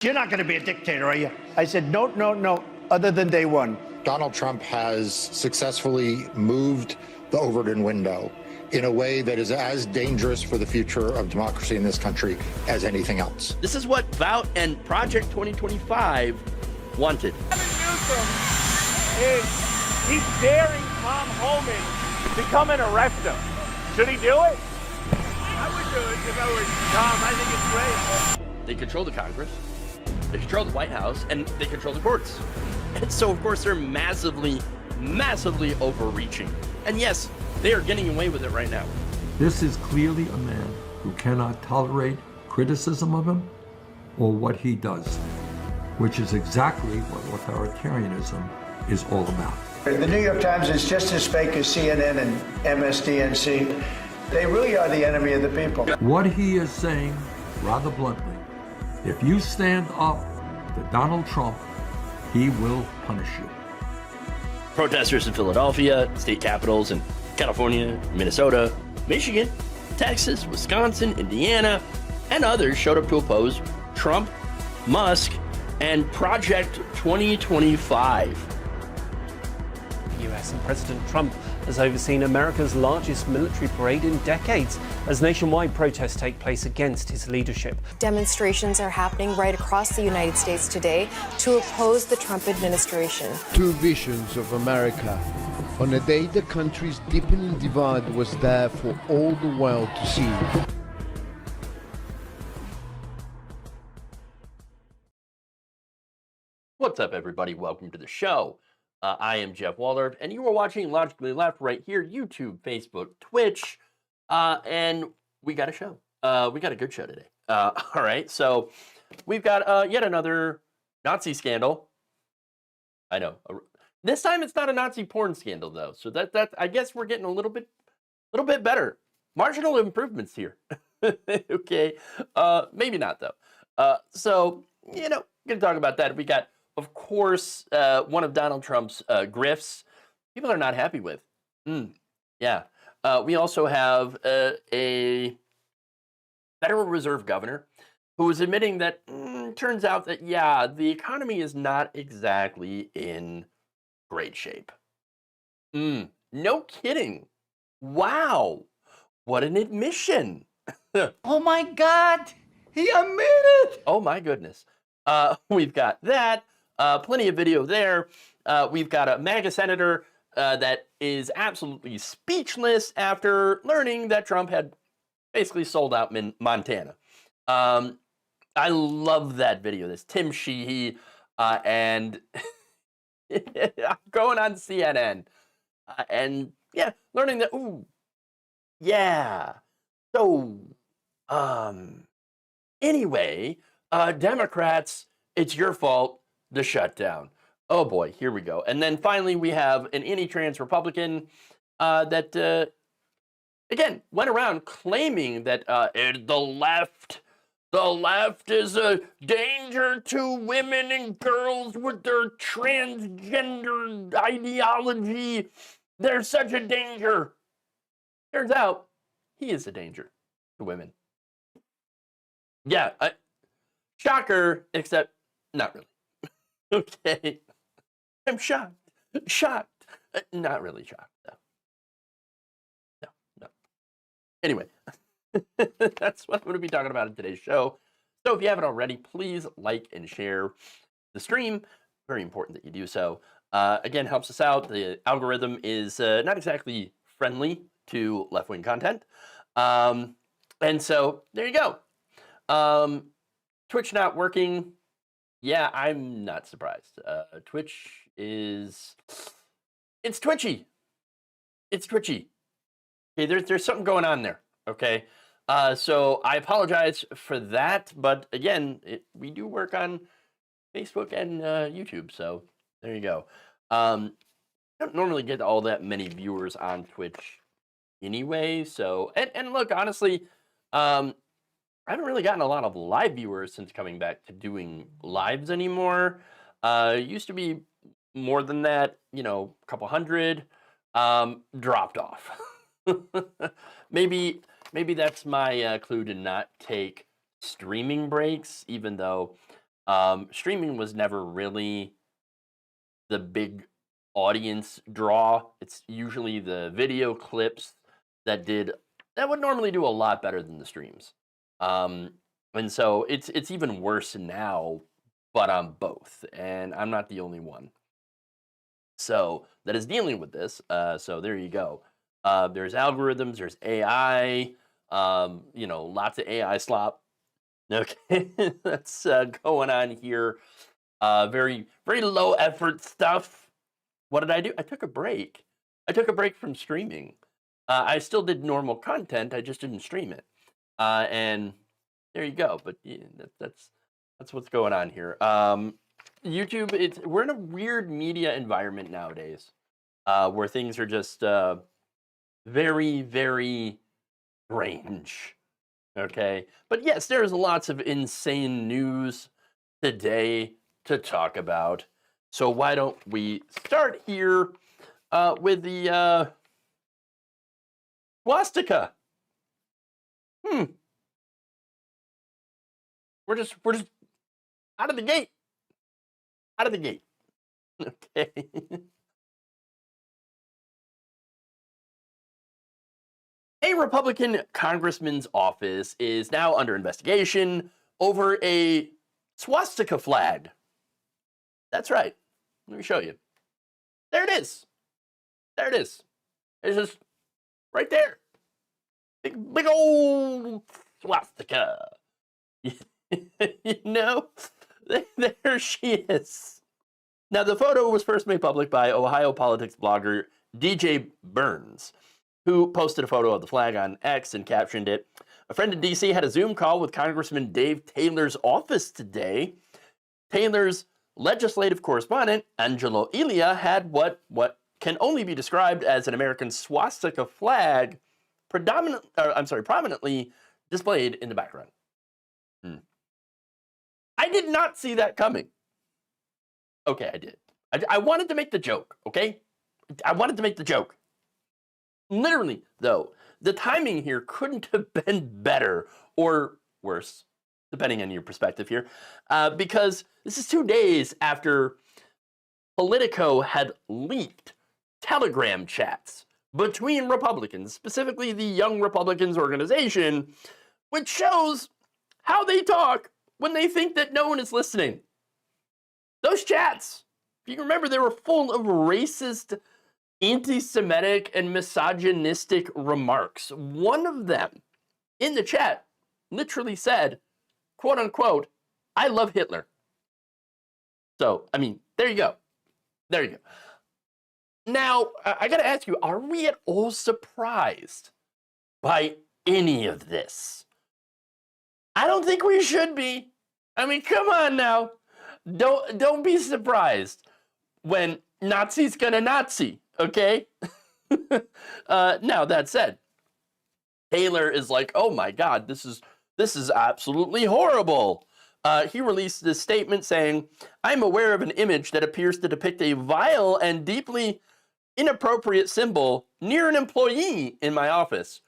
You're not going to be a dictator, are you? I said, no, no, no, other than day one. Donald Trump has successfully moved the Overton window in a way that is as dangerous for the future of democracy in this country as anything else. This is what Vout and Project 2025 wanted. He's daring Tom Homan to come and arrest him. Should he do it? I would do it if I were Tom. I think it's great. They control the Congress, they control the White House, and they control the courts. And so, of course, they're massively overreaching. And yes, they are getting away with it right now. This is clearly a man who cannot tolerate criticism of him or what he does, which is exactly what authoritarianism is all about. The New York Times is just as fake as CNN and MSDNC. They really are the enemy of the people. What he is saying, rather bluntly, if you stand up to Donald Trump, he will punish you. Protesters in Philadelphia, state capitals in California, Minnesota, Michigan, Texas, Wisconsin, Indiana, and others showed up to oppose Trump, Musk, and Project 2025. US and President Trump has overseen America's largest military parade in decades as nationwide protests take place against his leadership. Demonstrations are happening right across the United States today to oppose the Trump administration. Two visions of America. On a day the country's deepening divide was there for all the world to see. What's up, everybody? Welcome to the show. I am Jeff Waldorf, and you are watching Logically Left right here, YouTube, Facebook, Twitch, and we got a show. We got a good show today. All right, so we've got yet another Nazi scandal. I know. This time it's not a Nazi porn scandal, though, so that I guess we're getting a little bit better. Marginal improvements here. Okay, maybe not though. So we're gonna talk about that. We got, of course, one of Donald Trump's grifts. People are not happy with. Yeah. We also have a Federal Reserve governor who is admitting that turns out that, yeah, the economy is not exactly in great shape. No kidding. Wow. What an admission. Oh my God. He admitted. Oh my goodness. We've got that. Plenty of video there. We've got a MAGA senator that is absolutely speechless after learning that Trump had basically sold out Montana. I love that video. This Tim Sheehy and going on CNN and yeah, learning that. Ooh, yeah. So, anyway, Democrats, it's your fault. The shutdown. Oh boy, here we go. And then finally, we have an anti-trans Republican that, again, went around claiming that the left is a danger to women and girls with their transgender ideology. They're such a danger. Turns out, he is a danger to women. Yeah, shocker, except not really. Okay, I'm shocked. Not really shocked, though. No. Anyway, that's what I'm going to be talking about in today's show. So if you haven't already, please like and share the stream. Very important that you do so. Again, helps us out. The algorithm is not exactly friendly to left-wing content. And so there you go. Twitch not working. Yeah, I'm not surprised. Twitch is, it's twitchy. It's twitchy. Okay, there's something going on there, okay? So I apologize for that, but again, we do work on Facebook and YouTube, so there you go. I don't normally get all that many viewers on Twitch anyway, so, and look, honestly, I haven't really gotten a lot of live viewers since coming back to doing lives anymore. It used to be more than that, a couple hundred, dropped off. Maybe that's my clue to not take streaming breaks, even though Streaming was never really the big audience draw. It's usually the video clips that would normally do a lot better than the streams. And so it's even worse now, but on both, and I'm not the only one. So that is dealing with this. So there you go. There's algorithms, there's AI, lots of AI slop. Okay, that's going on here. Very, very low effort stuff. What did I do? I took a break. I took a break from streaming. I still did normal content. I just didn't stream it. And there you go. But yeah, that's what's going on here. YouTube, we're in a weird media environment nowadays, where things are just very, very strange. Okay, but yes, there's lots of insane news today to talk about. So why don't we start here with the swastika? We're just out of the gate. Out of the gate. Okay. A Republican congressman's office is now under investigation over a swastika flag. That's right. Let me show you. There it is. There it is. It's just right there. Big old swastika. There she is. Now, the photo was first made public by Ohio politics blogger DJ Burns, who posted a photo of the flag on X and captioned it, "A friend in D.C. had a Zoom call with Congressman Dave Taylor's office today. Taylor's legislative correspondent, Angelo Elia, had what can only be described as an American swastika flag prominently displayed in the background." I did not see that coming. Okay, I did. I wanted to make the joke, okay? I wanted to make the joke. Literally, though, the timing here couldn't have been better or worse, depending on your perspective here, because this is 2 days after Politico had leaked Telegram chats between Republicans, specifically the Young Republicans organization, which shows how they talk when they think that no one is listening. Those chats, if you remember, they were full of racist, anti-Semitic, and misogynistic remarks. One of them in the chat literally said, quote unquote, "I love Hitler." So, I mean, there you go. There you go. Now, I got to ask you, are we at all surprised by any of this? I don't think we should be. I mean, come on now. Don't be surprised when Nazi's gonna Nazi, okay? Now, that said, Taylor is like, "Oh my God, this is absolutely horrible." He released this statement saying, "I'm aware of an image that appears to depict a vile and deeply inappropriate symbol near an employee in my office."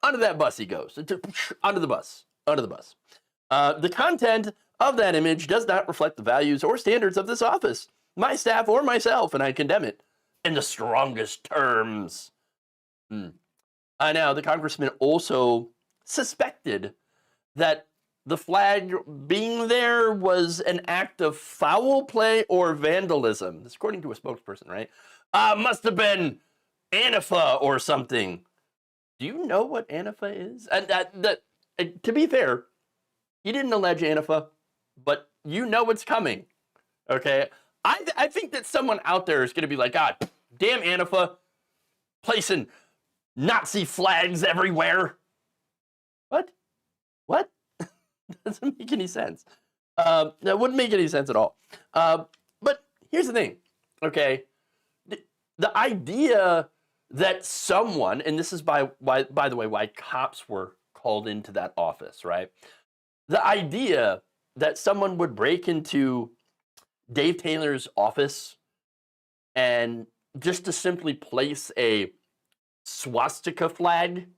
Onto that bus he goes. Onto the bus. Onto the bus. The content of that image does not reflect the values or standards of this office, my staff, or myself, and I condemn it in the strongest terms. Now, the congressman also suspected that the flag being there was an act of foul play or vandalism. This according to a spokesperson, right? Must have been Antifa or something. Do you know what Antifa is? And to be fair, he didn't allege Antifa, but you know it's coming, okay? I think that someone out there is going to be like, "God, damn Antifa, placing Nazi flags everywhere." What? Doesn't make any sense. That wouldn't make any sense at all. But here's the thing, okay? The idea that someone, and this is by the way, why cops were called into that office, right? The idea that someone would break into Dave Taylor's office and just to simply place a swastika flag,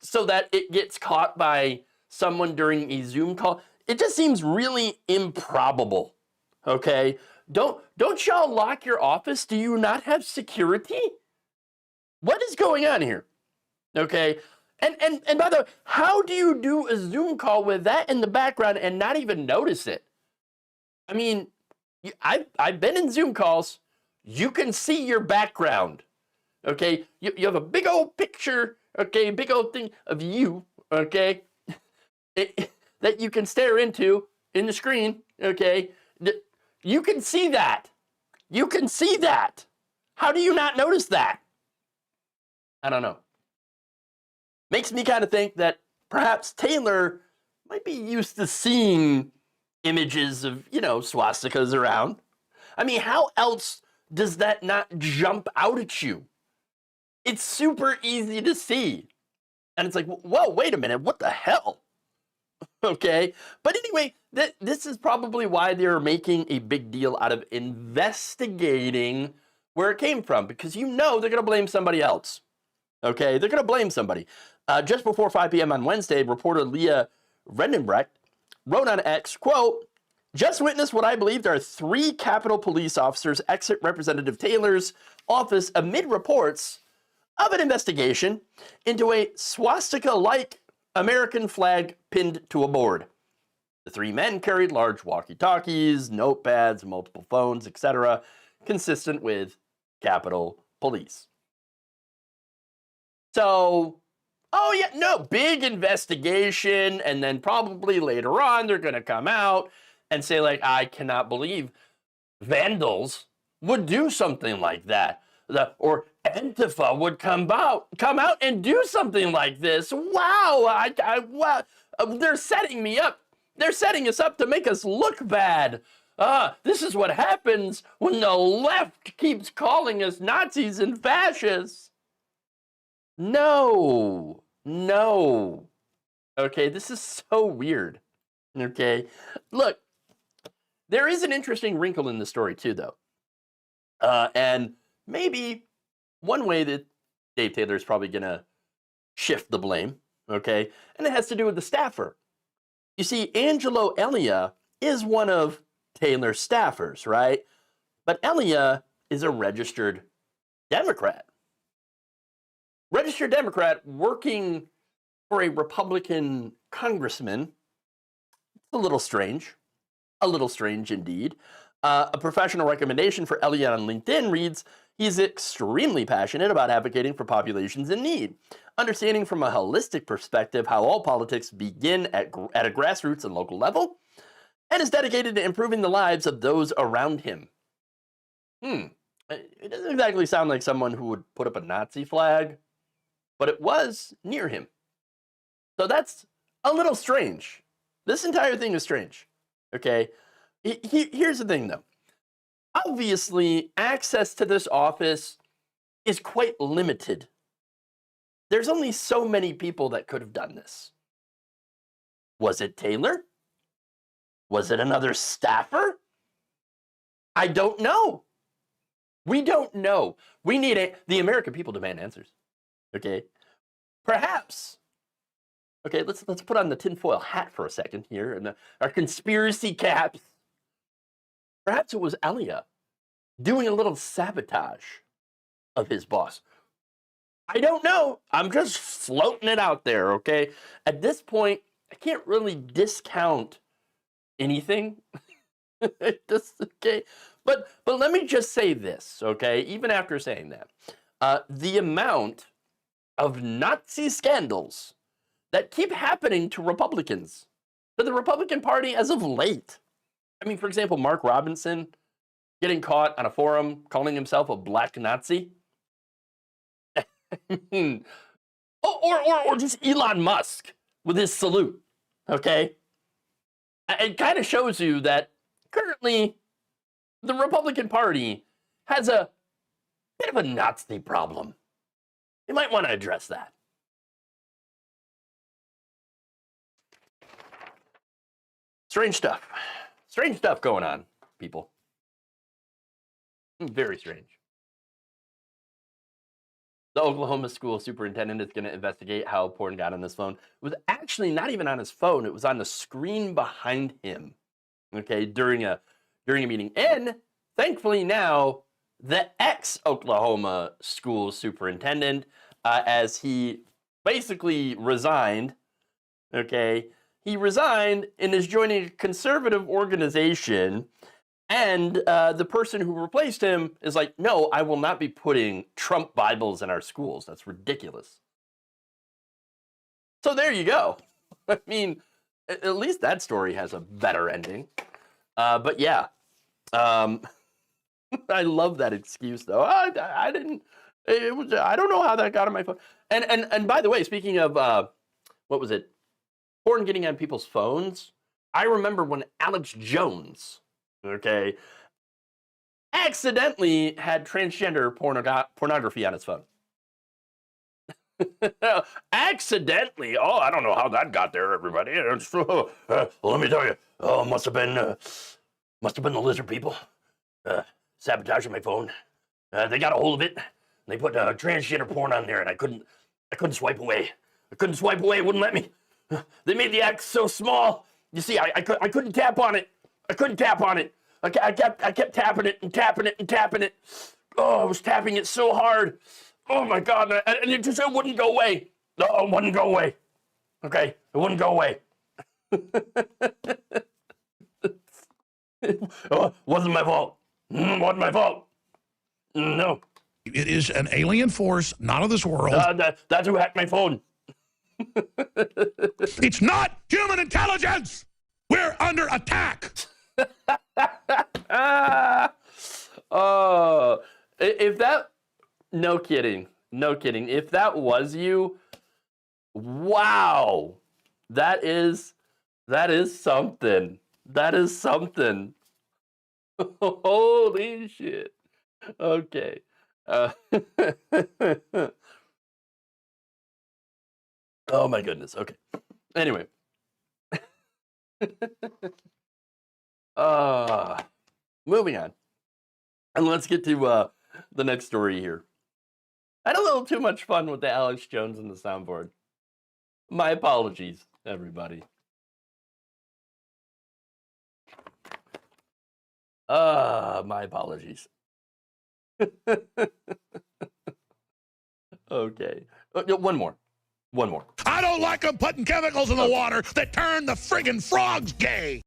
so that it gets caught by someone during a Zoom call, it just seems really improbable. Okay, don't y'all lock your office? Do you not have security? What is going on here? Okay, and by the way, how do you do a Zoom call with that in the background and not even notice it? I mean, I've been in Zoom calls. You can see your background. Okay, you have a big old picture. Okay, big old thing of you. Okay, that you can stare into in the screen. Okay, you can see that. You can see that. How do you not notice that? I don't know. Makes me kind of think that perhaps Taylor might be used to seeing images of, swastikas around. I mean, how else does that not jump out at you? It's super easy to see. And it's like, whoa, wait a minute, what the hell? Okay, but anyway, this is probably why they're making a big deal out of investigating where it came from, because they're going to blame somebody else. Okay, they're going to blame somebody. Just before 5 p.m. on Wednesday, reporter Leah Rendenbrecht wrote on X, quote, "Just witnessed what I believed are 3 Capitol police officers exit Representative Taylor's office amid reports of an investigation into a swastika-like American flag pinned to a board. The 3 men carried large walkie-talkies, notepads, multiple phones, etc., consistent with Capitol Police." So, big investigation, and then probably later on they're going to come out and say, like, I cannot believe vandals would do something like that. Or Antifa would come out and do something like this. Wow, wow. They're setting me up. They're setting us up to make us look bad. This is what happens when the left keeps calling us Nazis and fascists. No. Okay, this is so weird. Okay, look, there is an interesting wrinkle in the story too, though. And maybe one way that Dave Taylor is probably going to shift the blame, okay, and it has to do with the staffer. You see, Angelo Elia is one of Taylor's staffers, right? But Elia is a registered Democrat. Registered Democrat working for a Republican congressman. A little strange indeed. A professional recommendation for Elia on LinkedIn reads, "He's extremely passionate about advocating for populations in need, understanding from a holistic perspective how all politics begin at a grassroots and local level, and is dedicated to improving the lives of those around him." It doesn't exactly sound like someone who would put up a Nazi flag, but it was near him. So that's a little strange. This entire thing is strange. Okay, here's the thing, though. Obviously, access to this office is quite limited. There's only so many people that could have done this. Was it Taylor? Was it another staffer? I don't know. We don't know. The American people demand answers. Okay, perhaps. Okay, let's put on the tinfoil hat for a second here and our conspiracy caps. Perhaps it was Elia doing a little sabotage of his boss. I don't know. I'm just floating it out there, okay? At this point, I can't really discount anything. Okay? But let me just say this, okay? Even after saying that, the amount of Nazi scandals that keep happening to Republicans, to the Republican Party as of late. I mean, for example, Mark Robinson getting caught on a forum calling himself a black Nazi. or just Elon Musk with his salute, okay? It kind of shows you that currently the Republican Party has a bit of a Nazi problem. You might want to address that. Strange stuff. Strange stuff going on, people. Very strange. The Oklahoma school superintendent is going to investigate how porn got on this phone. It was actually not even on his phone. It was on the screen behind him, okay, during a meeting. And thankfully now, the ex-Oklahoma school superintendent, as he basically resigned, okay, he resigned and is joining a conservative organization. And the person who replaced him is like, no, I will not be putting Trump Bibles in our schools. That's ridiculous. So there you go. I mean, at least that story has a better ending. But yeah, I love that excuse though. I didn't. It was. I don't know how that got on my phone. And by the way, speaking of what was it? Porn getting on people's phones. I remember when Alex Jones, okay, accidentally had transgender pornography on his phone. Accidentally. Oh, I don't know how that got there, everybody. Well, let me tell you. Oh, must have been the lizard people sabotaging my phone. They got a hold of it. They put transgender porn on there, and I couldn't swipe away. I couldn't swipe away. It wouldn't let me. They made the X so small. You see, I couldn't tap on it. I couldn't tap on it. I kept tapping it and tapping it and tapping it. Oh, I was tapping it so hard. Oh my God! And it wouldn't go away. No, it wouldn't go away. Okay, it wouldn't go away. Oh, wasn't my fault. Wasn't my fault. No. It is an alien force, not of this world. That's who hacked my phone. It's not human intelligence. We're under attack. Oh, if that, no kidding. If that was you, wow, that is something. That is something. Holy shit. Okay. Oh my goodness. Okay. Anyway. Moving on. And let's get to the next story here. I had a little too much fun with the Alex Jones and the soundboard. My apologies, everybody. My apologies. Okay. One more. I don't like them putting chemicals in the water that turn the friggin' frogs gay.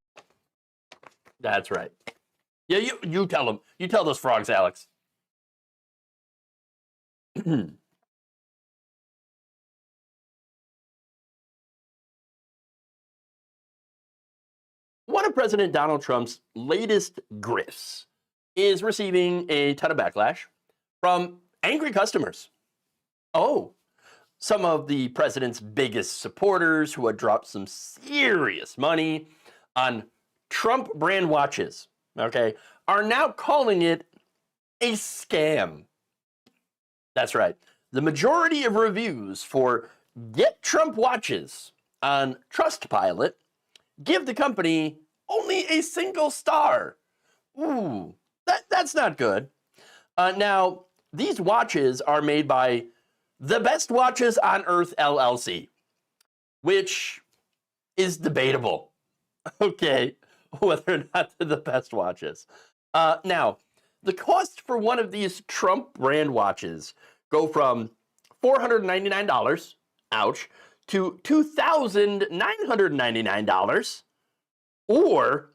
That's right. Yeah, you tell them. You tell those frogs, Alex. One of President Donald Trump's latest grifts is receiving a ton of backlash from angry customers. Oh, some of the president's biggest supporters who had dropped some serious money on Trump brand watches, okay, are now calling it a scam. That's right. The majority of reviews for Get Trump watches on Trustpilot give the company only a single star. Ooh, that's not good. Now, these watches are made by The Best Watches on Earth LLC, which is debatable, okay, whether or not they're the best watches. Now, the cost for one of these Trump brand watches go from $499, ouch, to $2,999, or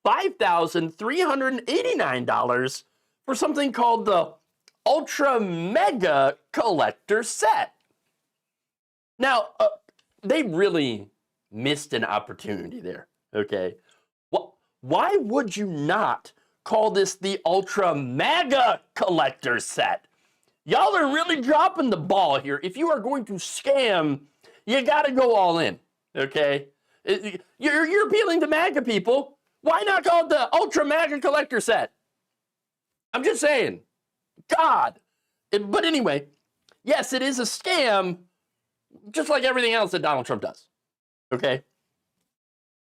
$5,389 for something called the Ultra Mega Collector Set. Now, they really missed an opportunity there, okay? Why would you not call this the Ultra Mega Collector Set? Y'all are really dropping the ball here. If you are going to scam, you got to go all in, okay? You're appealing to MAGA people. Why not call it the Ultra Mega Collector Set? I'm just saying. God. But anyway, yes, it is a scam, just like everything else that Donald Trump does, okay?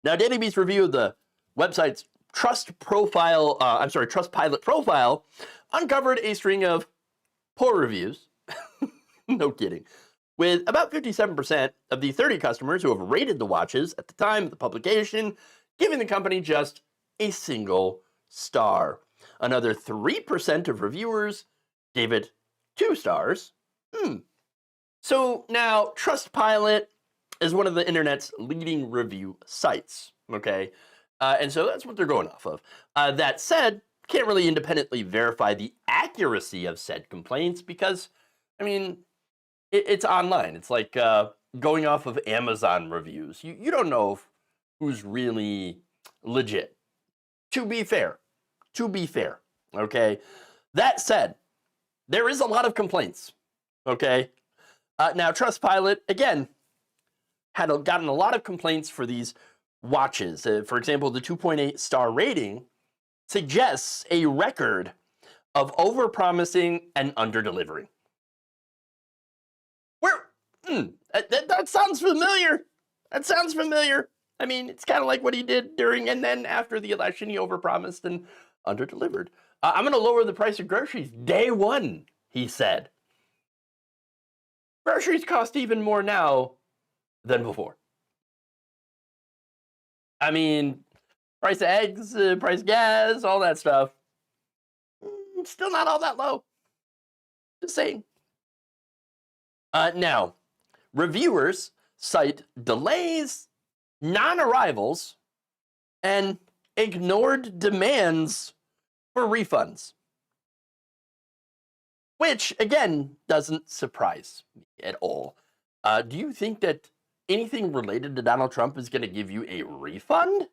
Now, Danny B's review of the website's Trustpilot profile uncovered a string of poor reviews No kidding. With about 57% of the 30 customers who have rated the watches at the time of the publication giving the company just a single star. Another 3% of reviewers gave it 2 stars. So now Trustpilot is one of the internet's leading review sites, okay? And so that's what they're going off of. That said, can't really independently verify the accuracy of said complaints because, I mean, it's online. It's like going off of Amazon reviews. You don't know who's really legit. To be fair, okay? That said, there is a lot of complaints, okay? Now, Trustpilot, again, had gotten a lot of complaints for these watches. For example, the 2.8 star rating suggests a record of overpromising and underdelivering. That sounds familiar. That sounds familiar. I mean, it's kind of like what he did during and then after the election. He overpromised and underdelivered. I'm going to lower the price of groceries day one, he said. Groceries cost even more now than before. I mean, price of eggs, price of gas, all that stuff. Still not all that low. Just saying. Now, reviewers cite delays, non-arrivals, and ignored demands for refunds. Which, again, doesn't surprise me at all. Do you think that anything related to Donald Trump is going to give you a refund?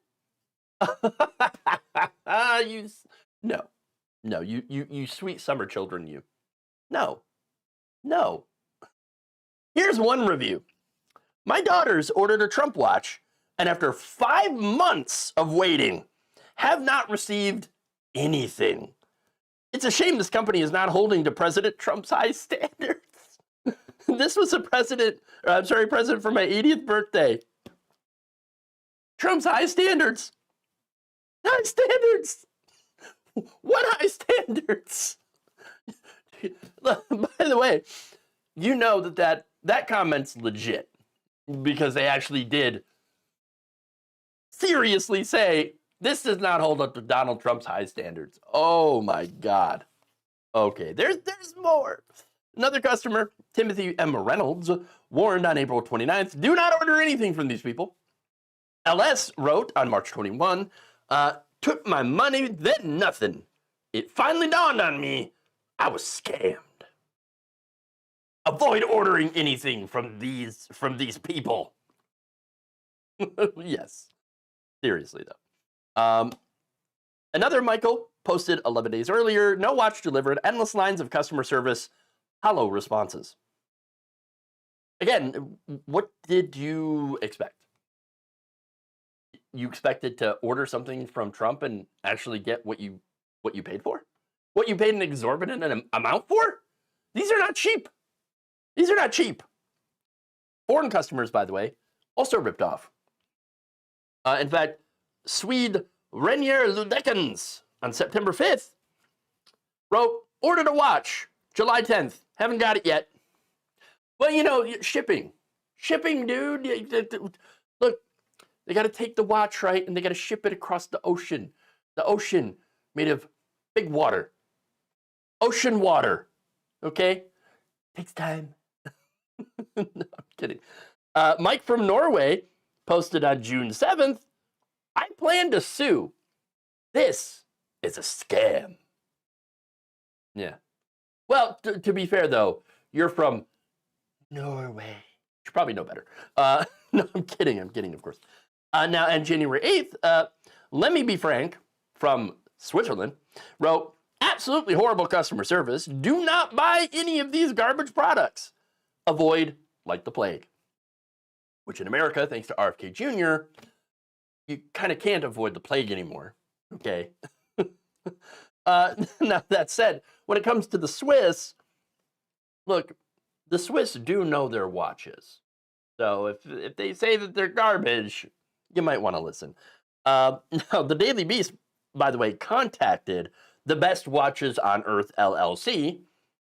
No, you sweet summer children, you. No. Here's one review. My daughters ordered a Trump watch, and after 5 months of waiting, have not received anything. It's a shame this company is not holding to President Trump's high standards. This was present for my 80th birthday. Trump's high standards. High standards. What high standards? By the way, you know that comment's legit because they actually did seriously say this does not hold up to Donald Trump's high standards. Oh my God. Okay, there's more. Another customer, Timothy M. Reynolds, warned on April 29th, do not order anything from these people. LS wrote on March 21, took my money, then nothing. It finally dawned on me, I was scammed. Avoid ordering anything from these people. Yes, seriously though. Another Michael posted 11 days earlier, no watch delivered, endless lines of customer service, hollow responses. Again, what did you expect? You expected to order something from Trump and actually get what you paid for? What you paid an exorbitant amount for? These are not cheap. These are not cheap. Foreign customers, by the way, also ripped off. In fact, Swede Renier Ludekens on September 5th wrote, ordered a watch, July 10th. Haven't got it yet. Well, you know, shipping. Shipping, dude. Look, they got to take the watch, right? And they got to ship it across the ocean. The ocean made of big water. Ocean water. Okay? Takes time. No, I'm kidding. Mike from Norway posted on June 7th, I plan to sue. This is a scam. Yeah. Well, to be fair, though, you're from Norway. You should probably know better. No, I'm kidding, of course. Now, on January 8th, let me be frank, from Switzerland, wrote, absolutely horrible customer service. Do not buy any of these garbage products. Avoid like the plague. Which in America, thanks to RFK Jr., you kind of can't avoid the plague anymore. Okay. Now, that said, when it comes to the Swiss, look, the Swiss do know their watches. So if they say that they're garbage, you might want to listen. Now, the Daily Beast, by the way, contacted the Best Watches on Earth LLC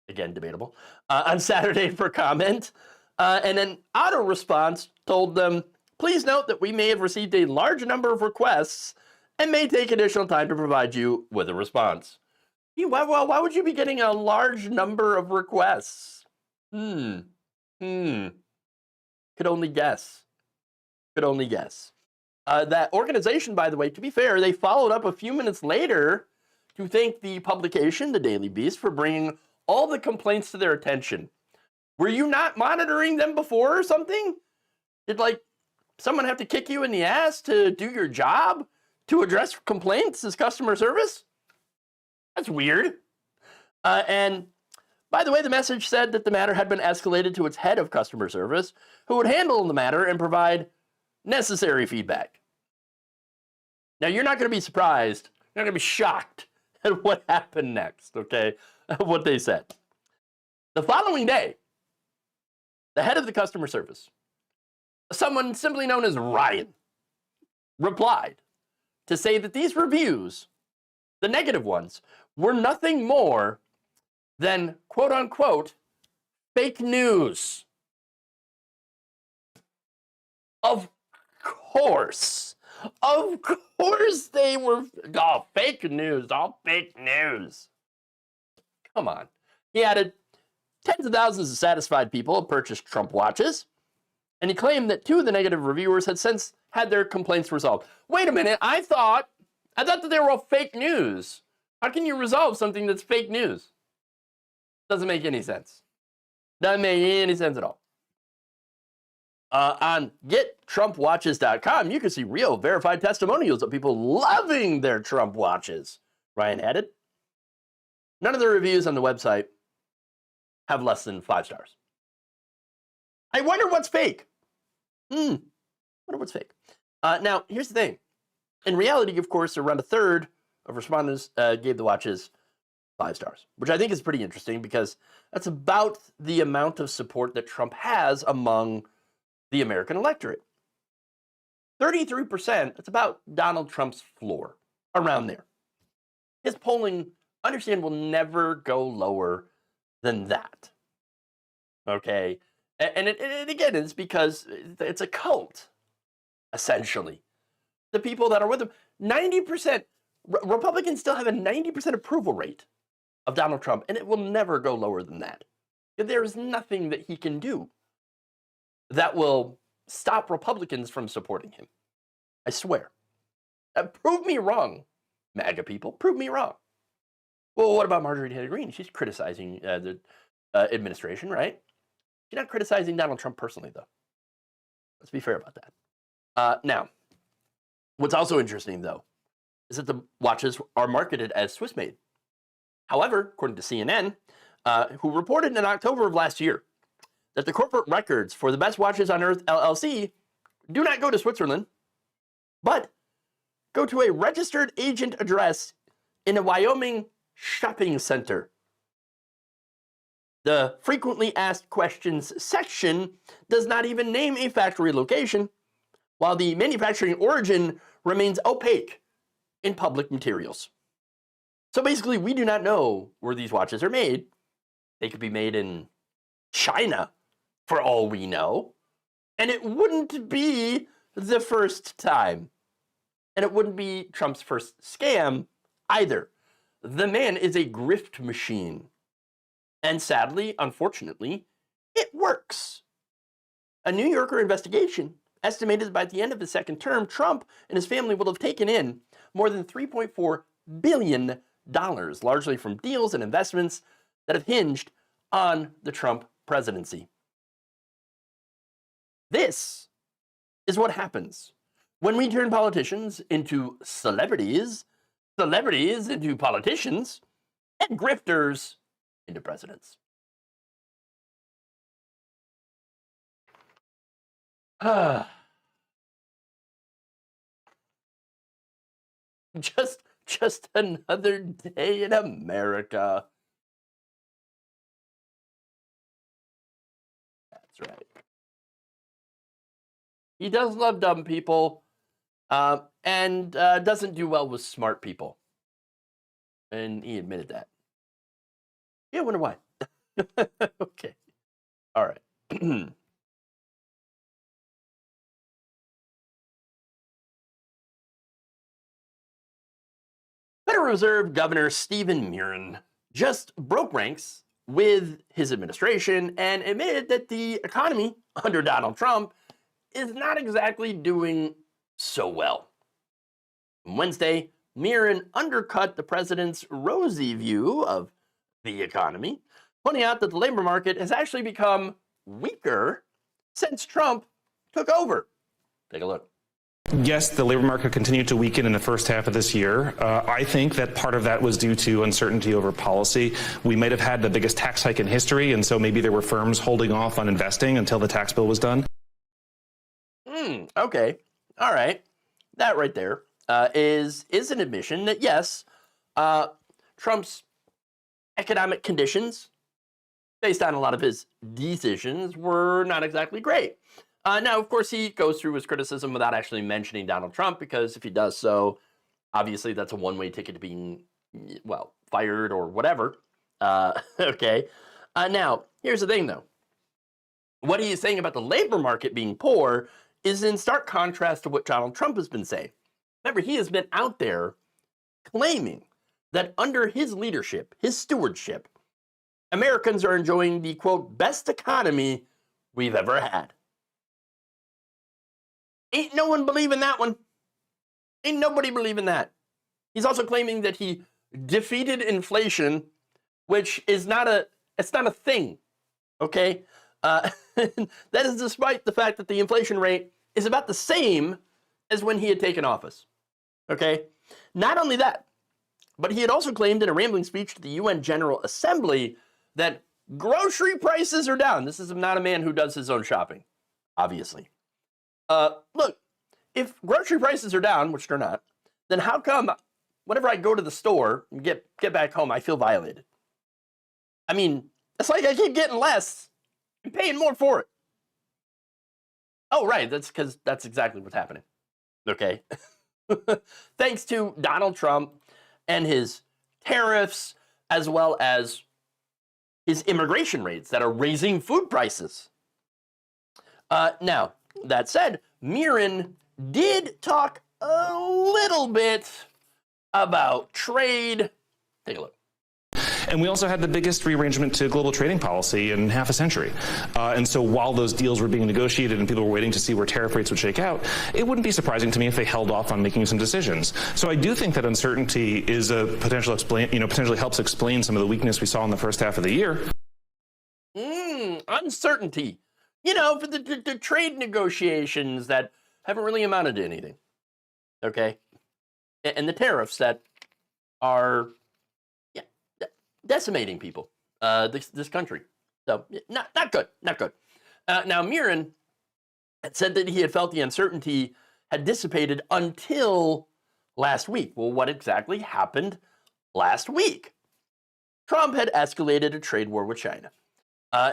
again debatable, on Saturday for comment. And an auto response told them, please note that we may have received a large number of requests and may take additional time to provide you with a response. Why would you be getting a large number of requests? Could only guess. Could only guess. That organization, by the way, to be fair, they followed up a few minutes later to thank the publication, the Daily Beast, for bringing all the complaints to their attention. Were you not monitoring them before or something? Did, someone have to kick you in the ass to do your job, to address complaints as customer service? That's weird. And by the way, the message said that the matter had been escalated to its head of customer service, who would handle the matter and provide necessary feedback. Now, you're not going to be surprised. You're not going to be shocked at what happened next, okay? What they said. The following day, the head of the customer service, someone simply known as Ryan, replied to say that these reviews, the negative ones, were nothing more than, quote unquote, fake news. Of course they were, fake news, all fake news. Come on. He added, tens of thousands of satisfied people have purchased Trump watches, and he claimed that 2 of the negative reviewers had since had their complaints resolved. Wait a minute, I thought that they were all fake news. How can you resolve something that's fake news? Doesn't make any sense. Doesn't make any sense at all. On gettrumpwatches.com, you can see real verified testimonials of people loving their Trump watches, Ryan added. None of the reviews on the website have less than 5 stars. I wonder what's fake. Wonder what's fake. Now, here's the thing. In reality, of course, around a third of respondents gave the watches 5 stars, which I think is pretty interesting because that's about the amount of support that Trump has among the American electorate. 33%, that's about Donald Trump's floor, around there. His polling, understand, will never go lower than that. Okay? And again, it's because it's a cult, essentially. The people that are with him, 90%, Republicans still have a 90% approval rate of Donald Trump, and it will never go lower than that. There is nothing that he can do that will stop Republicans from supporting him. I swear. Prove me wrong, MAGA people. Prove me wrong. Well, what about Marjorie Taylor Greene? She's criticizing the administration, right? She's not criticizing Donald Trump personally, though. Let's be fair about that. Now, what's also interesting, though, is that the watches are marketed as Swiss-made. However, according to CNN, who reported in October of last year that the corporate records for the Best Watches on Earth LLC do not go to Switzerland, but go to a registered agent address in a Wyoming shopping center. The frequently asked questions section does not even name a factory location, while the manufacturing origin remains opaque in public materials. So basically, we do not know where these watches are made. They could be made in China, for all we know. And it wouldn't be the first time. And it wouldn't be Trump's first scam either. The man is a grift machine. And sadly, unfortunately, it works. A New Yorker investigation estimated that by the end of his second term, Trump and his family will have taken in more than $3.4 billion, largely from deals and investments that have hinged on the Trump presidency. This is what happens when we turn politicians into celebrities, celebrities into politicians, and grifters into presidents. Just another day in America. That's right. He does love dumb people, and doesn't do well with smart people. And he admitted that. Yeah, I wonder why. Okay. All right. Federal Reserve Governor Stephen Murin just broke ranks with his administration and admitted that the economy under Donald Trump is not exactly doing so well. On Wednesday, Murin undercut the president's rosy view of the economy, pointing out that the labor market has actually become weaker since Trump took over. Take a look. Yes, the labor market continued to weaken in the first half of this year. I think that part of that was due to uncertainty over policy. We might have had the biggest tax hike in history, and so maybe there were firms holding off on investing until the tax bill was done. Okay. All right. That right there is an admission that, yes, Trump's economic conditions, based on a lot of his decisions, were not exactly great. Now, of course, he goes through his criticism without actually mentioning Donald Trump, because if he does so, obviously that's a one-way ticket to being, well, fired or whatever. Okay. Now, here's the thing, though. What he is saying about the labor market being poor is in stark contrast to what Donald Trump has been saying. Remember, he has been out there claiming that under his leadership, his stewardship, Americans are enjoying the, quote, best economy we've ever had. Ain't no one believing that one. Ain't nobody believing that. He's also claiming that he defeated inflation, which is it's not a thing, okay? That is despite the fact that the inflation rate is about the same as when he had taken office, okay? Not only that, but he had also claimed in a rambling speech to the UN General Assembly that grocery prices are down. This is not a man who does his own shopping, obviously. Look, if grocery prices are down, which they're not, then how come whenever I go to the store and get back home, I feel violated? I mean, it's like I keep getting less and paying more for it. Oh, right, that's because that's exactly what's happening. Okay. Thanks to Donald Trump and his tariffs, as well as his immigration rates that are raising food prices. Now, that said, Murin did talk a little bit about trade. Take a look. And we also had the biggest rearrangement to global trading policy in half a century. And so while those deals were being negotiated and people were waiting to see where tariff rates would shake out, it wouldn't be surprising to me if they held off on making some decisions. So I do think that uncertainty is a potentially helps explain some of the weakness we saw in the first half of the year. Uncertainty. For the trade negotiations that haven't really amounted to anything. Okay? And the tariffs that are decimating people, this country. So, not good, not good. Now, Murin had said that he had felt the uncertainty had dissipated until last week. Well, what exactly happened last week? Trump had escalated a trade war with China.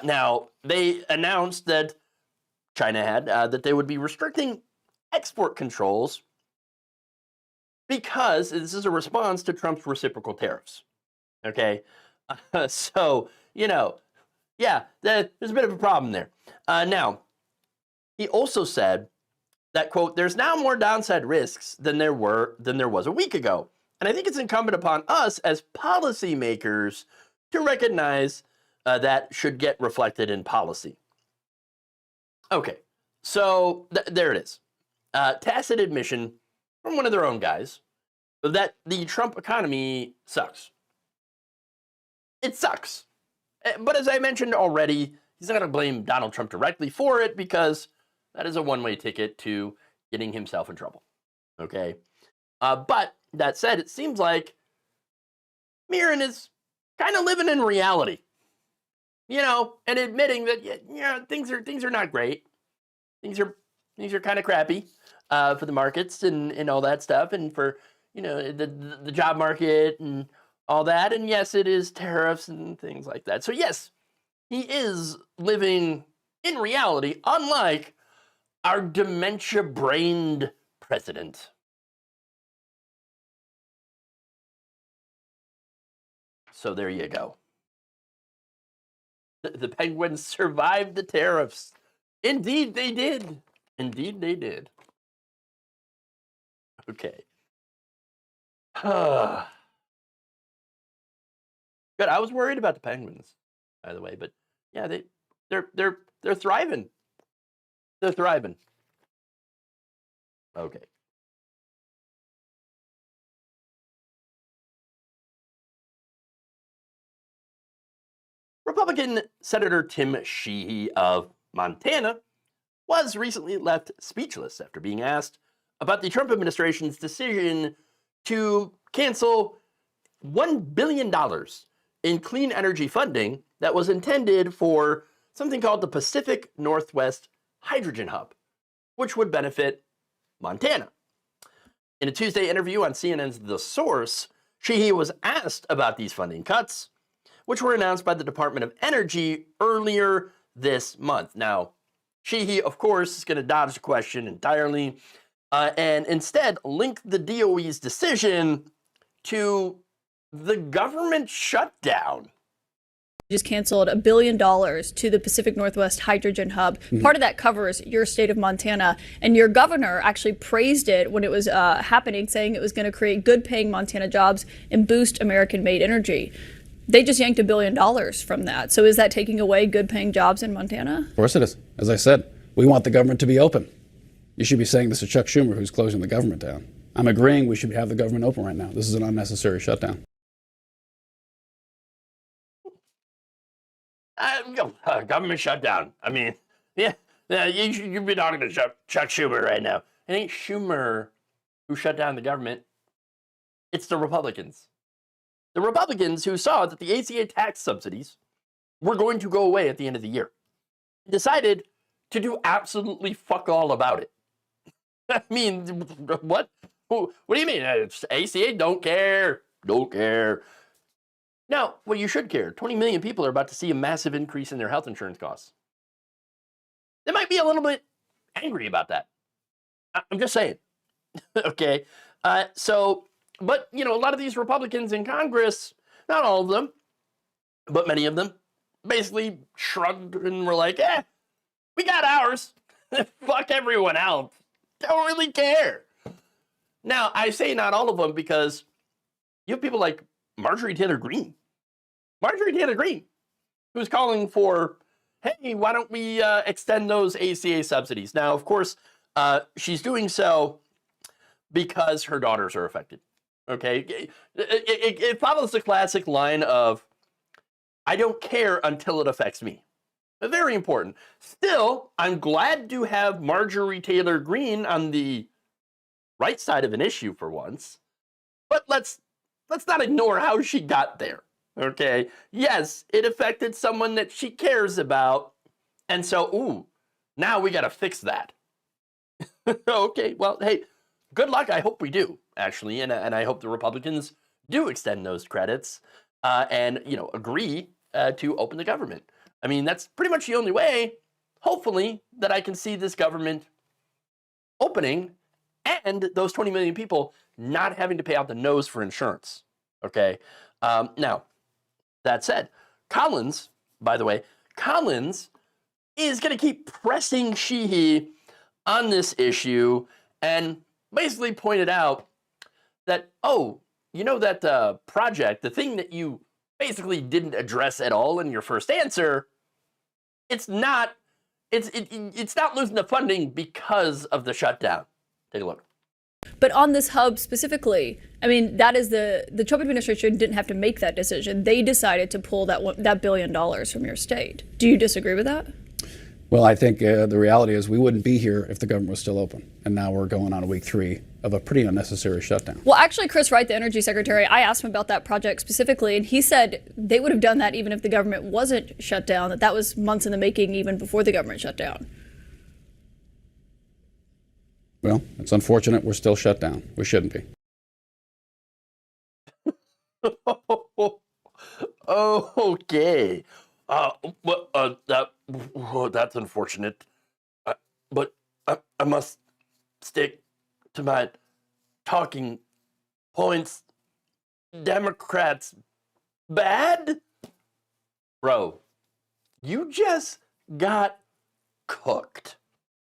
Now, they announced that China had, that they would be restricting export controls because this is a response to Trump's reciprocal tariffs. Okay? So, yeah, there's a bit of a problem there. Now, he also said that, quote, there's now more downside risks than there was a week ago. And I think it's incumbent upon us as policymakers to recognize that should get reflected in policy. Okay, so there it is. Tacit admission from one of their own guys that the Trump economy sucks. It sucks. But as I mentioned already, he's not going to blame Donald Trump directly for it because that is a one-way ticket to getting himself in trouble. Okay? But that said, it seems like Murin is kind of living in reality. And admitting that things are not great. Things are kind of crappy for the markets and all that stuff, and for the job market and all that. And yes, it is tariffs and things like that. So yes, he is living in reality, unlike our dementia-brained president. So there you go. The Penguins survived the tariffs. Indeed, they did. Indeed, they did. Okay. Good. I was worried about the Penguins, by the way, but yeah, they're thriving. They're thriving. Okay. Republican Senator Tim Sheehy of Montana was recently left speechless after being asked about the Trump administration's decision to cancel $1 billion in clean energy funding that was intended for something called the Pacific Northwest Hydrogen Hub, which would benefit Montana. In a Tuesday interview on CNN's The Source, Sheehy was asked about these funding cuts, which were announced by the Department of Energy earlier this month. Now, Sheehy, of course, is going to dodge the question entirely and instead link the DOE's decision to the government shutdown. Just canceled $1 billion to the Pacific Northwest Hydrogen Hub. Part of that covers your state of Montana, and your governor actually praised it when it was happening, saying it was going to create good-paying Montana jobs and boost American-made energy. They just yanked $1 billion from that. So is that taking away good-paying jobs in Montana? Of course it is. As I said, we want the government to be open. You should be saying this to Chuck Schumer, who's closing the government down. I'm agreeing we should have the government open right now. This is an unnecessary shutdown. Government shutdown. I mean, yeah you've been talking to Chuck Schumer right now. It ain't Schumer who shut down the government. It's the Republicans. The Republicans who saw that the ACA tax subsidies were going to go away at the end of the year decided to do absolutely fuck all about it. I mean, what? What do you mean? ACA don't care. Don't care. Now, well, you should care. 20 million people are about to see a massive increase in their health insurance costs. They might be a little bit angry about that. I'm just saying. Okay. But, you know, a lot of these Republicans in Congress, not all of them, but many of them, basically shrugged and were like, we got ours. Fuck everyone else. Don't really care. Now, I say not all of them because you have people like Marjorie Taylor Greene. Marjorie Taylor Greene, who's calling for, hey, why don't we extend those ACA subsidies? Now, of course, she's doing so because her daughters are affected. Okay? It follows the classic line of, I don't care until it affects me. Very important. Still, I'm glad to have Marjorie Taylor Greene on the right side of an issue for once. But let's not ignore how she got there. Okay? Yes, it affected someone that she cares about. And so, now we got to fix that. Okay, well, hey, good luck. I hope we do, actually. And I hope the Republicans do extend those credits and, you know, agree to open the government. I mean, that's pretty much the only way, hopefully, that I can see this government opening and those 20 million people not having to pay out the nose for insurance. Okay? Now, that said, Collins, by the way, Collins is going to keep pressing Sheehy on this issue and basically pointed out that, you know that project, the thing that you basically didn't address at all in your first answer, it's not losing the funding because of the shutdown. Take a look. But on this hub specifically, I mean, that is the Trump administration didn't have to make that decision. They decided to pull that $1 billion from your state. Do you disagree with that? Well, I think the reality is we wouldn't be here if the government was still open. And now we're going on week 3 of a pretty unnecessary shutdown. Well, actually, Chris Wright, the energy secretary, I asked him about that project specifically, and he said they would have done that even if the government wasn't shut down, that was months in the making even before the government shut down. Well, it's unfortunate we're still shut down. We shouldn't be. Okay. That's unfortunate. But I must stick to my talking points. Democrats bad? Bro, You just got cooked.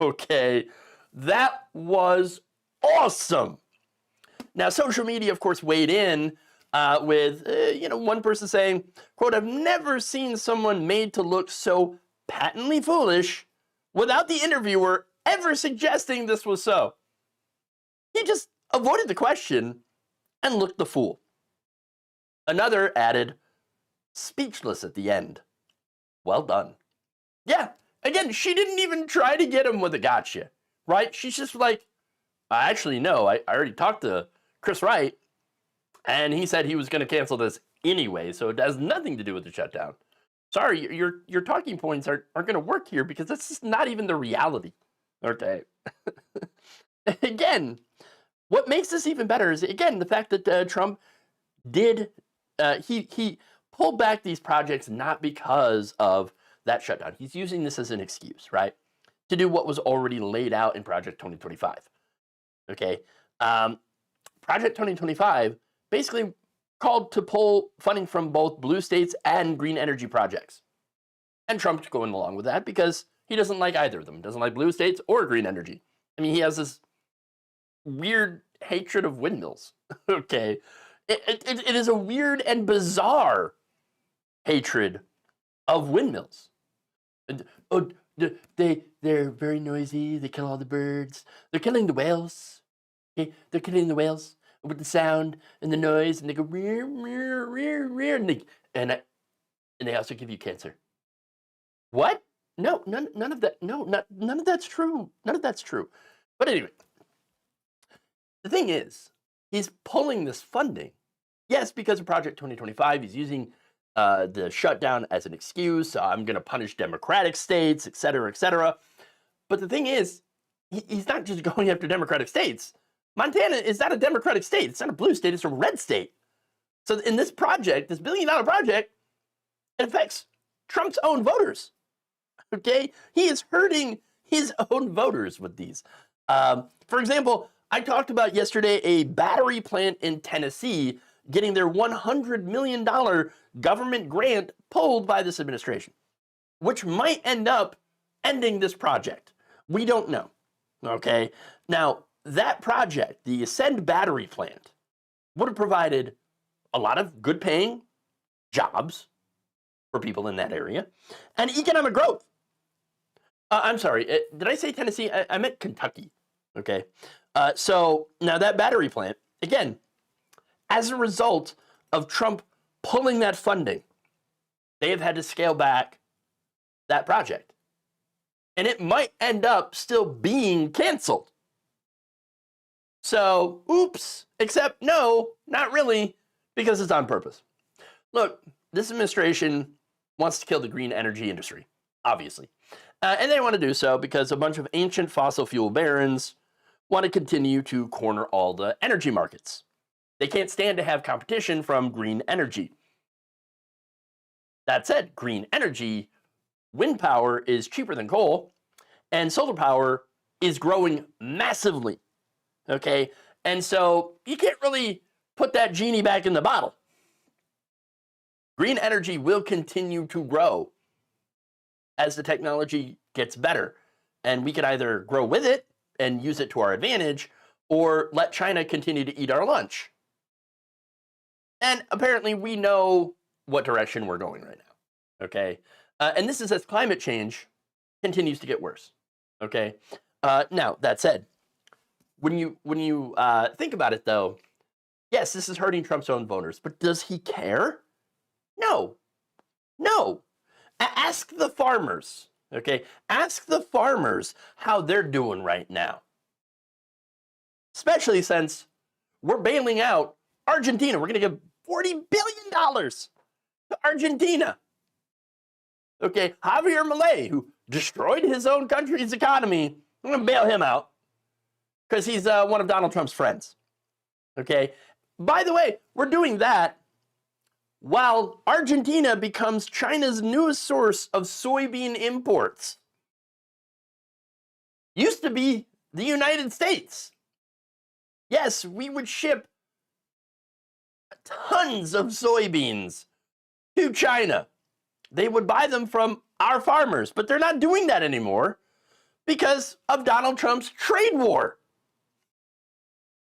Okay, that was awesome. Now, social media, of course, weighed in with, one person saying, quote, "I've never seen someone made to look so patently foolish without the interviewer ever suggesting this was so. He just avoided the question and looked the fool." Another added, "Speechless at the end. Well done." Yeah, again, she didn't even try to get him with a gotcha, right? She's just like, actually, no, I already talked to Chris Wright, and he said he was going to cancel this anyway, so it has nothing to do with the shutdown. Sorry, your talking points aren't going to work here because that's just not even the reality. Okay. Again, what makes this even better is, again, the fact that Trump did, he pulled back these projects not because of that shutdown. He's using this as an excuse, right, to do what was already laid out in Project 2025. Okay. Project 2025 basically called to pull funding from both blue states and green energy projects. And Trump's going along with that because he doesn't like either of them. Doesn't like blue states or green energy. I mean, he has this weird hatred of windmills. Okay. It is a weird and bizarre hatred of windmills. Oh, they're very noisy. They kill all the birds. They're killing the whales. Okay? They're killing the whales with the sound and the noise, and they go rear, rear, rear, rear, and they also give you cancer. What? No, none of that. No, none of that's true. None of that's true. But anyway, the thing is, he's pulling this funding. Yes, because of Project 2025, he's using the shutdown as an excuse. I'm going to punish Democratic states, et cetera, et cetera. But the thing is, he's not just going after Democratic states. Montana is not a Democratic state. It's not a blue state. It's a red state. So in this project, this $1 billion project, it affects Trump's own voters. Okay? He is hurting his own voters with these. For example, I talked about yesterday a battery plant in Tennessee getting their $100 million government grant pulled by this administration, which might end up ending this project. We don't know. Okay? Now, that project, the Ascend battery plant, would have provided a lot of good paying jobs for people in that area and economic growth. I'm sorry, did I say Tennessee? I meant Kentucky. Okay. So now that battery plant, again, as a result of Trump pulling that funding, they have had to scale back that project. And it might end up still being canceled. So, oops, except no, not really, because it's on purpose. Look, this administration wants to kill the green energy industry, obviously. And they want to do so because a bunch of ancient fossil fuel barons want to continue to corner all the energy markets. They can't stand to have competition from green energy. That said, green energy, wind power is cheaper than coal, and solar power is growing massively. Okay, and so you can't really put that genie back in the bottle. Green energy will continue to grow as the technology gets better, and we can either grow with it and use it to our advantage, or let China continue to eat our lunch. And apparently we know what direction we're going right now. Okay, and this is as climate change continues to get worse. Okay, now that said, when you think about it, though, yes, this is hurting Trump's own voters, but does he care? No. Ask the farmers, okay? Ask the farmers how they're doing right now. Especially since we're bailing out Argentina. We're going to give $40 billion to Argentina. Okay, Javier Milei, who destroyed his own country's economy, I'm going to bail him out. Because he's one of Donald Trump's friends. Okay? By the way, we're doing that while Argentina becomes China's newest source of soybean imports. Used to be the United States. Yes, we would ship tons of soybeans to China. They would buy them from our farmers. But they're not doing that anymore because of Donald Trump's trade war.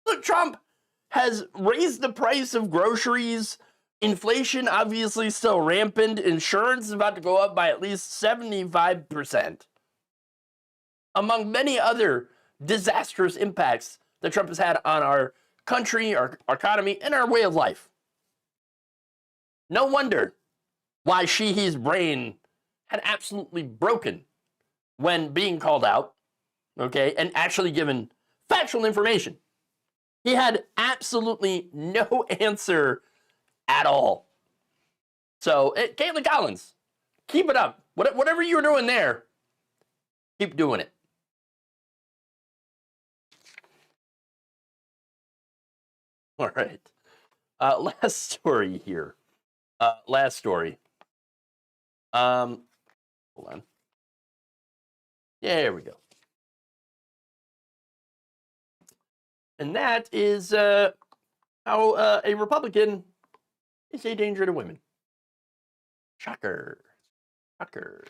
Look, Trump has raised the price of groceries. Inflation obviously still rampant. Insurance is about to go up by at least 75%. Among many other disastrous impacts that Trump has had on our country, our economy, and our way of life. No wonder why Sheehy's brain had absolutely broken when being called out, okay, and actually given factual information. He had absolutely no answer at all. So, Caitlin Collins, keep it up. Whatever you're doing there, keep doing it. All right. Last story here. Last story. Hold on. There we go. And that is how a Republican is a danger to women. Shocker. Shocker.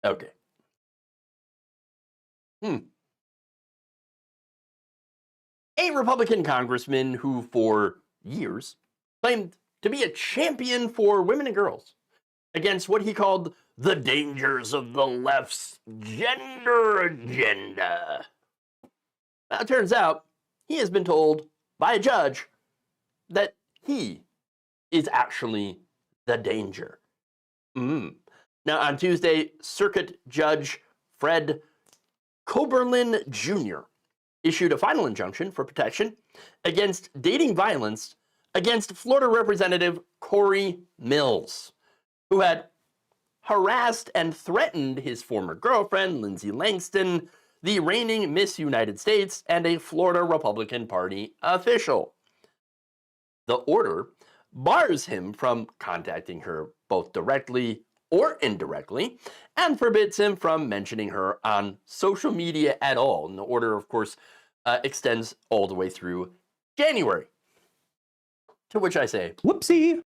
Okay. A Republican congressman who, for years, claimed to be a champion for women and girls against what he called the dangers of the left's gender agenda. Now, it turns out he has been told by a judge that he is actually the danger. Now, on Tuesday, Circuit Judge Fred Coberlin Jr. issued a final injunction for protection against dating violence against Florida Representative Corey Mills, who had harassed and threatened his former girlfriend, Lindsay Langston, the reigning Miss United States and a Florida Republican Party official. The order bars him from contacting her both directly or indirectly, and forbids him from mentioning her on social media at all. And the order, of course, extends all the way through January. To which I say, whoopsie.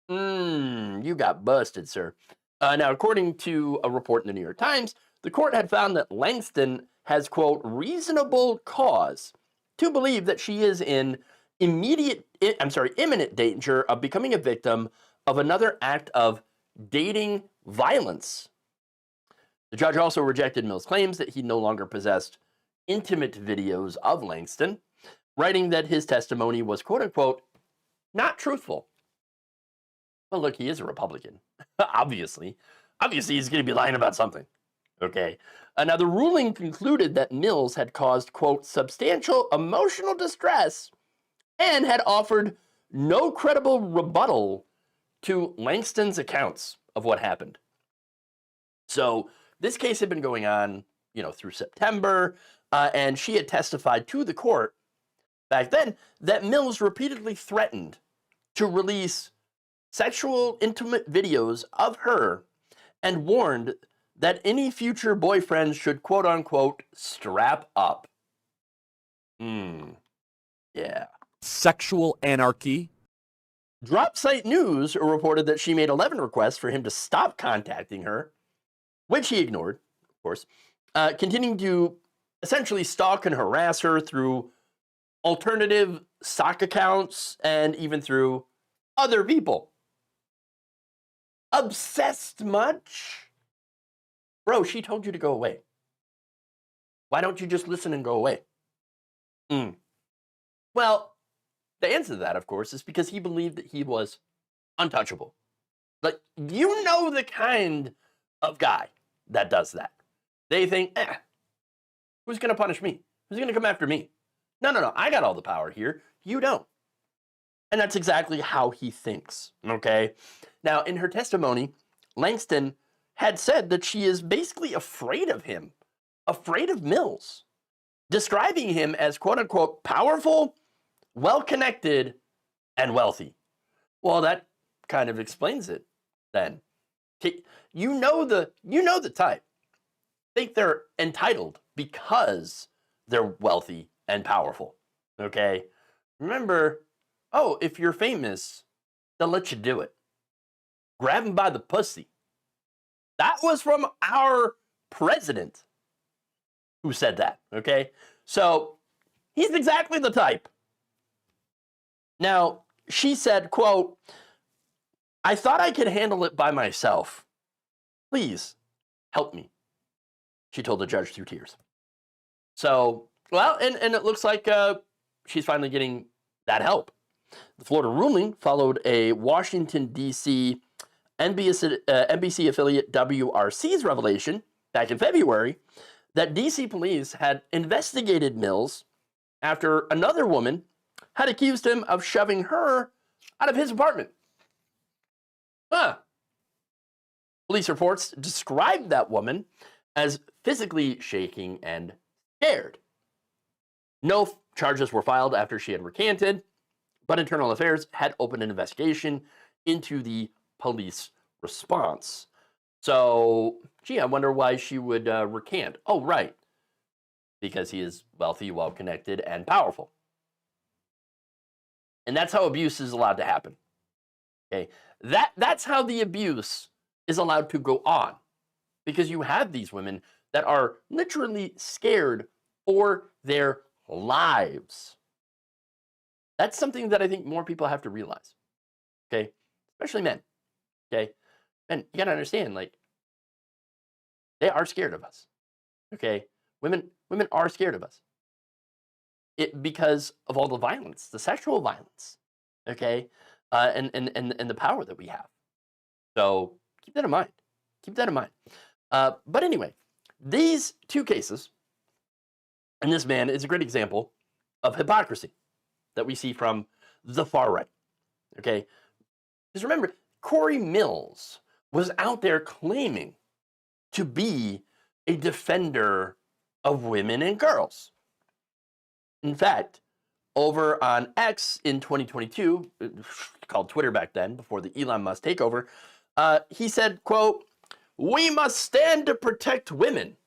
You got busted, sir. Now, according to a report in the New York Times, the court had found that Langston has, quote, reasonable cause to believe that she is in imminent danger of becoming a victim of another act of dating violence. The judge also rejected Mills' claims that he no longer possessed intimate videos of Langston, writing that his testimony was, quote unquote, not truthful. Well, look, he is a Republican. Obviously he's going to be lying about something. Okay. Now, the ruling concluded that Mills had caused, quote, substantial emotional distress and had offered no credible rebuttal to Langston's accounts of what happened. So this case had been going on, through September, and she had testified to the court back then that Mills repeatedly threatened to release sexual intimate videos of her and warned that any future boyfriends should, quote unquote, strap up. Yeah. Sexual anarchy. Drop Site News reported that she made 11 requests for him to stop contacting her, which he ignored, of course, continuing to essentially stalk and harass her through alternative sock accounts and even through other people. Obsessed much? Bro, she told you to go away. Why don't you just listen and go away? Well, the answer to that, of course, is because he believed that he was untouchable. Like, the kind of guy that does that. They think, who's going to punish me? Who's going to come after me? No, I got all the power here. You don't. And that's exactly how he thinks, okay? Now, in her testimony, Langston had said that she is basically afraid of him, afraid of Mills, describing him as, quote unquote, powerful, well-connected, and wealthy. Well, that kind of explains it then. You know the type. Think they're entitled because they're wealthy and powerful, okay? Remember, if you're famous, they'll let you do it. grab him by the pussy. That was from our president who said that, okay? So he's exactly the type. Now, she said, quote, "I thought I could handle it by myself. Please help me," she told the judge through tears. So, well, and it looks like she's finally getting that help. The Florida ruling followed a Washington, D.C. NBC affiliate WRC's revelation back in February that D.C. police had investigated Mills after another woman had accused him of shoving her out of his apartment. Police reports described that woman as physically shaking and scared. No charges were filed after she had recanted, but Internal Affairs had opened an investigation into the police response. So, gee, I wonder why she would recant. Oh, right. Because he is wealthy, well-connected, and powerful. And that's how abuse is allowed to happen. Okay, that's how the abuse is allowed to go on. Because you have these women that are literally scared for their lives. That's something that I think more people have to realize. Okay, especially men. Okay, and you gotta understand, like, they are scared of us. Okay, women are scared of us. Because of all the violence, the sexual violence. Okay, and the power that we have. So keep that in mind. Keep that in mind. But anyway, these two cases, and this man is a great example of hypocrisy that we see from the far right. Okay, because remember, Corey Mills was out there claiming to be a defender of women and girls. In fact, over on X in 2022, called Twitter back then, before the Elon Musk takeover, he said, quote, "We must stand to protect women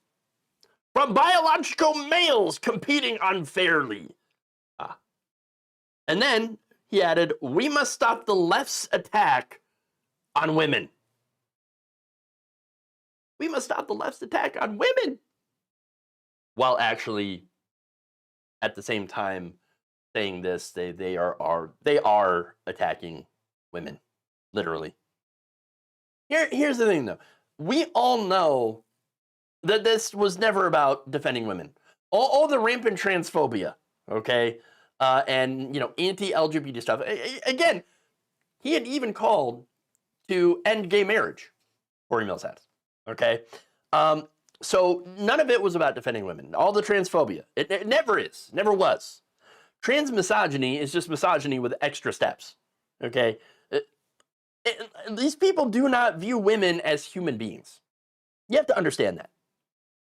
from biological males competing unfairly." And then he added, "We must stop the left's attack on women." We must stop the left's attack on women. While actually, at the same time, saying this, they are attacking women, literally. Here's the thing, though. We all know that this was never about defending women. All the rampant transphobia, okay, and anti-LGBT stuff. Again, he had even called to end gay marriage. Corey Mills has, okay. So none of it was about defending women. All the transphobia, it never is, never was. Trans misogyny is just misogyny with extra steps, okay? These people do not view women as human beings. You have to understand that.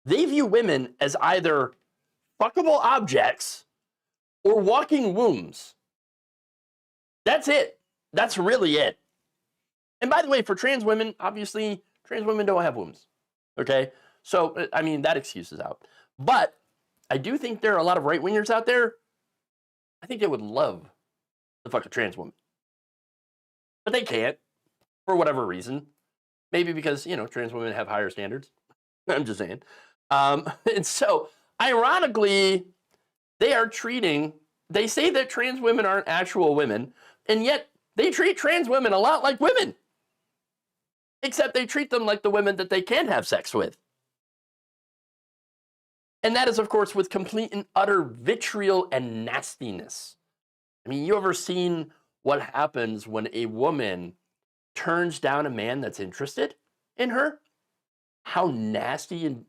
They view women as either fuckable objects or walking wombs. That's it. That's really it. And by the way, for trans women, obviously, trans women don't have wombs, okay? So, I mean, that excuse is out. But I do think there are a lot of right-wingers out there. I think they would love to fuck a trans woman. But they can't, for whatever reason. Maybe because, trans women have higher standards. I'm just saying. And so, ironically, they say that trans women aren't actual women, and yet they treat trans women a lot like women. Except they treat them like the women that they can have sex with. And that is, of course, with complete and utter vitriol and nastiness. I mean, you ever seen what happens when a woman turns down a man that's interested in her? How nasty and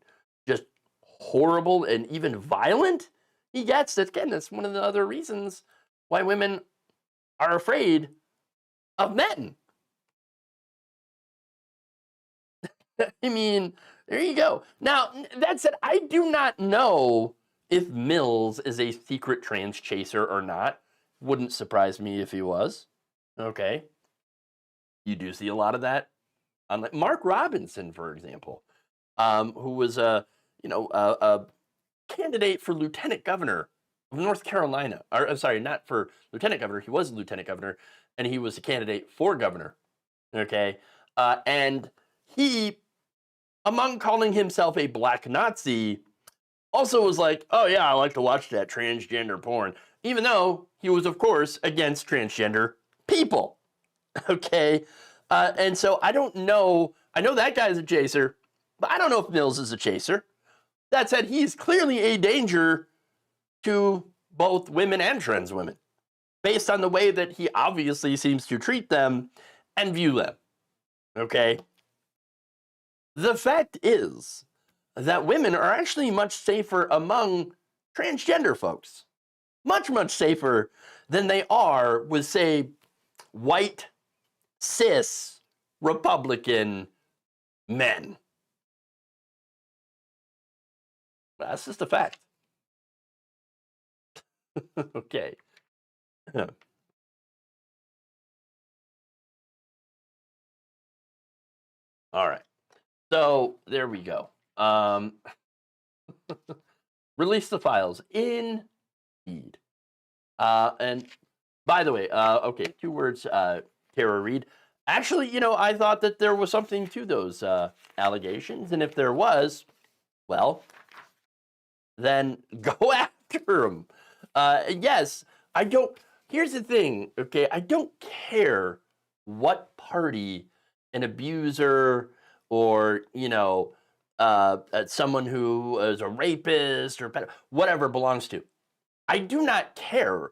just horrible and even violent he gets. That's one of the other reasons why women are afraid of men. I mean, there you go. Now, that said, I do not know if Mills is a secret trans chaser or not. Wouldn't surprise me if he was. Okay. You do see a lot of that. Mark Robinson, for example, who was a candidate for lieutenant governor of North Carolina. Or, I'm sorry, not for lieutenant governor. He was a lieutenant governor, and he was a candidate for governor Okay. And he, among calling himself a black Nazi, also was like, oh yeah, I like to watch that transgender porn, even though he was, of course, against transgender people. Okay. And so I don't know. I know that guy's a chaser, but I don't know if Mills is a chaser. That said, he's clearly a danger to both women and trans women, based on the way that he obviously seems to treat them and view them. Okay? The fact is that women are actually much safer among transgender folks. Much, much safer than they are with, say, white, cis, Republican men. That's just a fact. Okay. All right. So there we go. Release the files indeed. And by the way, okay, 2 words, Tara Reid. Actually, you know, I thought that there was something to those allegations, and if there was, well, then go after them. Yes, I don't. Here's the thing, okay? I don't care what party an abuser or, you know, someone who is a rapist or whatever belongs to. I do not care.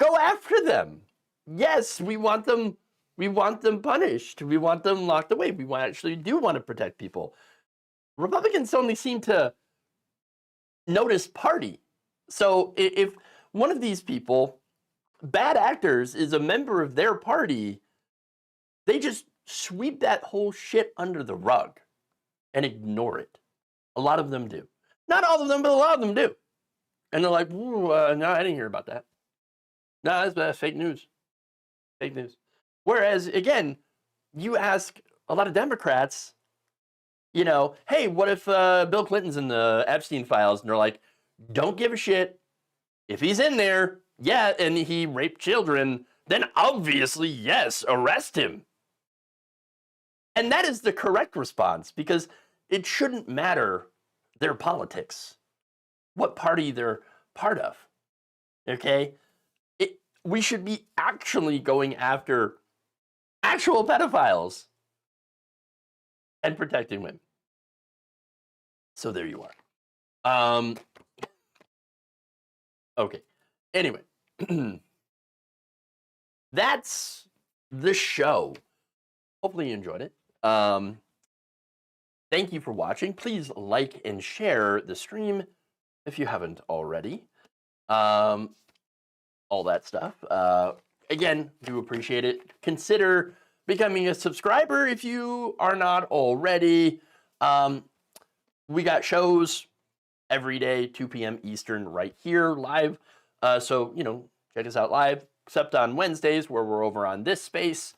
Go after them. Yes, we want them. We want them punished. We want them locked away. We actually do want to protect people. Republicans only seem to notice party. So if one of these people, bad actors, is a member of their party, they just sweep that whole shit under the rug and ignore it. A lot of them do. Not all of them, but a lot of them do. And they're like, no, I didn't hear about that. No, that's fake news. Fake news. Whereas, again, you ask a lot of Democrats, you know, hey, what if Bill Clinton's in the Epstein files? And they're like, don't give a shit. If he's in there, yeah, and he raped children, then obviously, yes, arrest him. And that is the correct response, because it shouldn't matter their politics, what party they're part of, okay? We should be actually going after actual pedophiles and protecting women. So there you are. Okay. Anyway, that's the show. Hopefully you enjoyed it. Thank you for watching. Please like and share the stream if you haven't already. All that stuff. Again, do appreciate it. Consider becoming a subscriber if you are not already. We got shows every day, 2 p.m. Eastern, right here, live. So, you know, check us out live, except on Wednesdays where we're over on this space.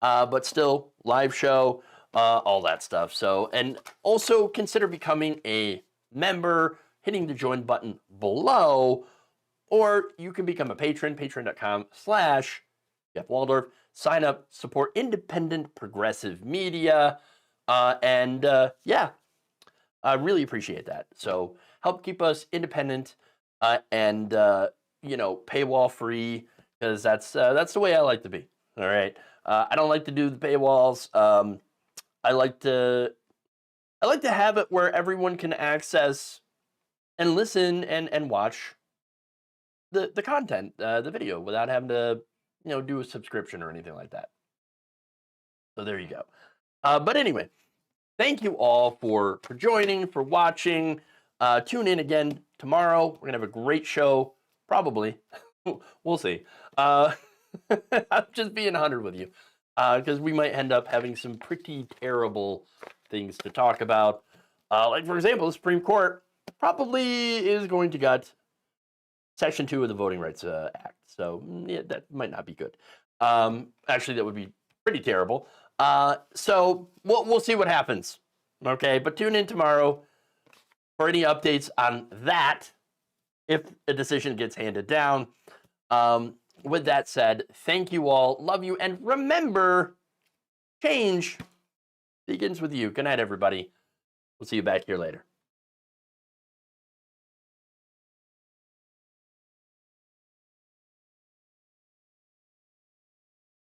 But still, live show, all that stuff. So, and also consider becoming a member, hitting the join button below, or you can become a patron, patreon.com/jeffwaldorf. Sign up, support independent progressive media, and yeah, I really appreciate that. So help keep us independent and you know, paywall free, because that's the way I like to be. All right, I don't like to do the paywalls. I like to have it where everyone can access and listen and watch the content, the video, without having to, you know, do a subscription or anything like that. So there you go. But anyway, thank you all for joining, for watching. Tune in again tomorrow. We're gonna have a great show, probably. We'll see. I'm just being 100 with you, because we might end up having some pretty terrible things to talk about. Like, for example, the Supreme Court probably is going to gut Section 2 of the Voting Rights Act. So yeah, that might not be good. Actually, that would be pretty terrible. So we'll see what happens. Okay, but tune in tomorrow for any updates on that if a decision gets handed down. with that said, thank you all. Love you. And remember, change begins with you. Good night, everybody. We'll see you back here later.